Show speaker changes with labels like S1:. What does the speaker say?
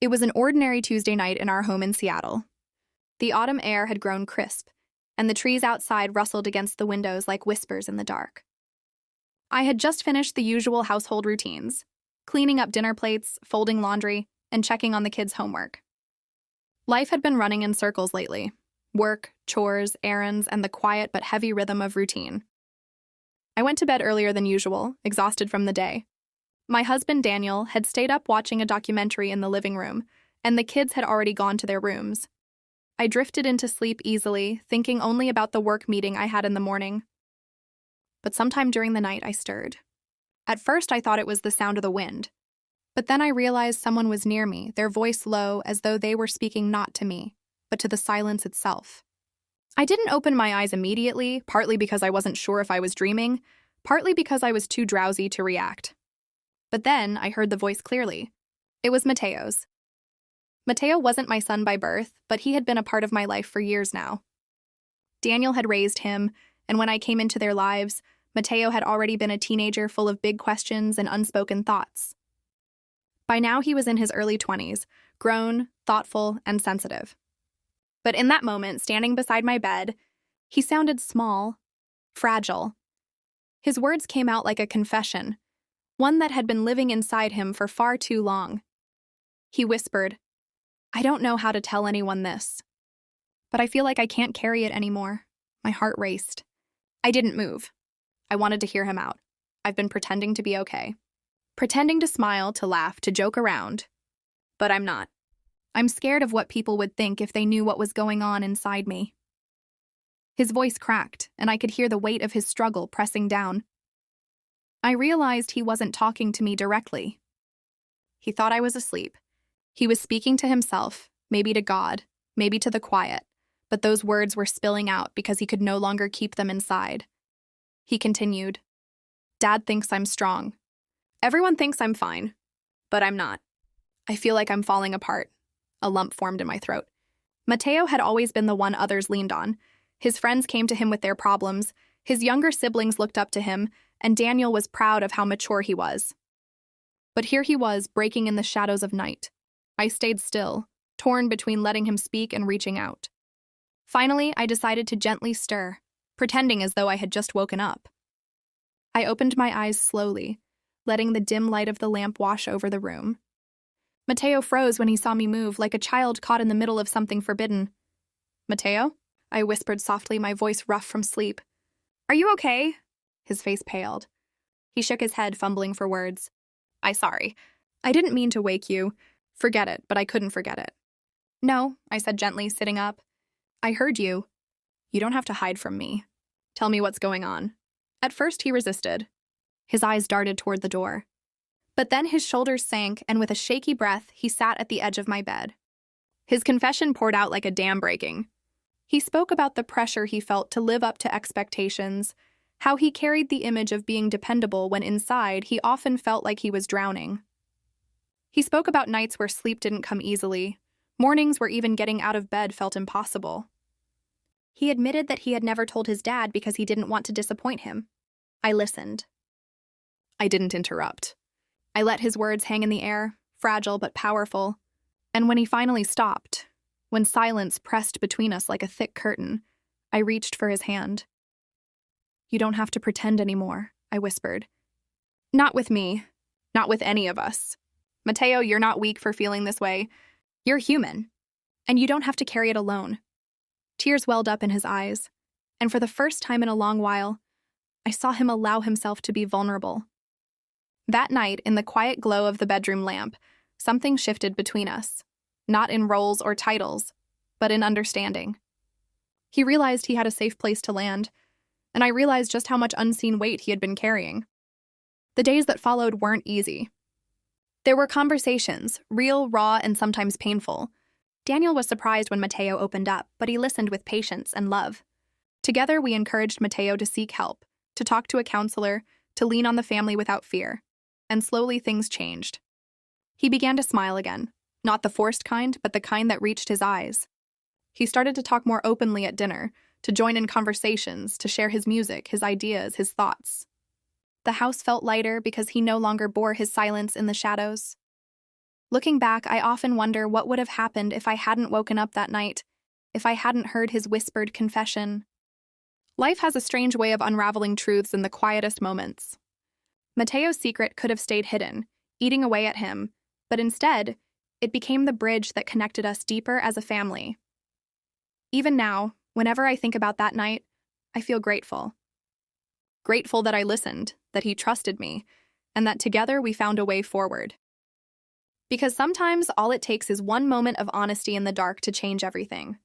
S1: It was an ordinary Tuesday night in our home in Seattle. The autumn air had grown crisp, and the trees outside rustled against the windows like whispers in the dark. I had just finished the usual household routines, cleaning up dinner plates, folding laundry, and checking on the kids' homework. Life had been running in circles lately: work, chores, errands, and the quiet but heavy rhythm of routine. I went to bed earlier than usual, exhausted from the day. My husband, Daniel, had stayed up watching a documentary in the living room, and the kids had already gone to their rooms. I drifted into sleep easily, thinking only about the work meeting I had in the morning. But sometime during the night, I stirred. At first, I thought it was the sound of the wind. But then I realized someone was near me, their voice low, as though they were speaking not to me, but to the silence itself. I didn't open my eyes immediately, partly because I wasn't sure if I was dreaming, partly because I was too drowsy to react. But then I heard the voice clearly. It was Mateo's. Mateo wasn't my son by birth, but he had been a part of my life for years now. Daniel had raised him, and when I came into their lives, Mateo had already been a teenager full of big questions and unspoken thoughts. By now he was in his early 20s, grown, thoughtful, and sensitive. But in that moment, standing beside my bed, he sounded small, fragile. His words came out like a confession, one that had been living inside him for far too long. He whispered, "I don't know how to tell anyone this, but I feel like I can't carry it anymore." My heart raced. I didn't move. I wanted to hear him out. I've been pretending to be okay. Pretending to smile, to laugh, to joke around. But I'm not. I'm scared of what people would think if they knew what was going on inside me. His voice cracked, and I could hear the weight of his struggle pressing down. I realized he wasn't talking to me directly. He thought I was asleep. He was speaking to himself, maybe to God, maybe to the quiet, but those words were spilling out because he could no longer keep them inside. He continued, "Dad thinks I'm strong. Everyone thinks I'm fine, but I'm not. I feel like I'm falling apart." A lump formed in my throat. Mateo had always been the one others leaned on. His friends came to him with their problems, his younger siblings looked up to him, and Daniel was proud of how mature he was. But here he was, breaking in the shadows of night. I stayed still, torn between letting him speak and reaching out. Finally, I decided to gently stir, pretending as though I had just woken up. I opened my eyes slowly, letting the dim light of the lamp wash over the room. Mateo froze when he saw me move, like a child caught in the middle of something forbidden. "Mateo?" I whispered softly, my voice rough from sleep. "Are you okay?" His face paled. He shook his head, fumbling for words. Sorry. I didn't mean to wake you. Forget it, but I couldn't forget it." "No," I said gently, sitting up. "I heard you. You don't have to hide from me. Tell me what's going on." At first he resisted. His eyes darted toward the door. But then his shoulders sank, and with a shaky breath, he sat at the edge of my bed. His confession poured out like a dam breaking. He spoke about the pressure he felt to live up to expectations, how he carried the image of being dependable when inside he often felt like he was drowning. He spoke about nights where sleep didn't come easily, mornings where even getting out of bed felt impossible. He admitted that he had never told his dad because he didn't want to disappoint him. I listened. I didn't interrupt. I let his words hang in the air, fragile but powerful, and when he finally stopped, when silence pressed between us like a thick curtain, I reached for his hand. "You don't have to pretend anymore," I whispered. "Not with me. Not with any of us. Mateo, you're not weak for feeling this way. You're human, and you don't have to carry it alone." Tears welled up in his eyes, and for the first time in a long while, I saw him allow himself to be vulnerable. That night, in the quiet glow of the bedroom lamp, something shifted between us, not in roles or titles, but in understanding. He realized he had a safe place to land, and I realized just how much unseen weight he had been carrying. The days that followed weren't easy. There were conversations, real, raw, and sometimes painful. Daniel was surprised when Mateo opened up, but he listened with patience and love. Together, we encouraged Mateo to seek help, to talk to a counselor, to lean on the family without fear. And slowly things changed. He began to smile again, not the forced kind, but the kind that reached his eyes. He started to talk more openly at dinner, to join in conversations, to share his music, his ideas, his thoughts. The house felt lighter because he no longer bore his silence in the shadows. Looking back, I often wonder what would have happened if I hadn't woken up that night, if I hadn't heard his whispered confession. Life has a strange way of unraveling truths in the quietest moments. Mateo's secret could have stayed hidden, eating away at him, but instead, it became the bridge that connected us deeper as a family. Even now, whenever I think about that night, I feel grateful. Grateful that I listened, that he trusted me, and that together we found a way forward. Because sometimes all it takes is one moment of honesty in the dark to change everything.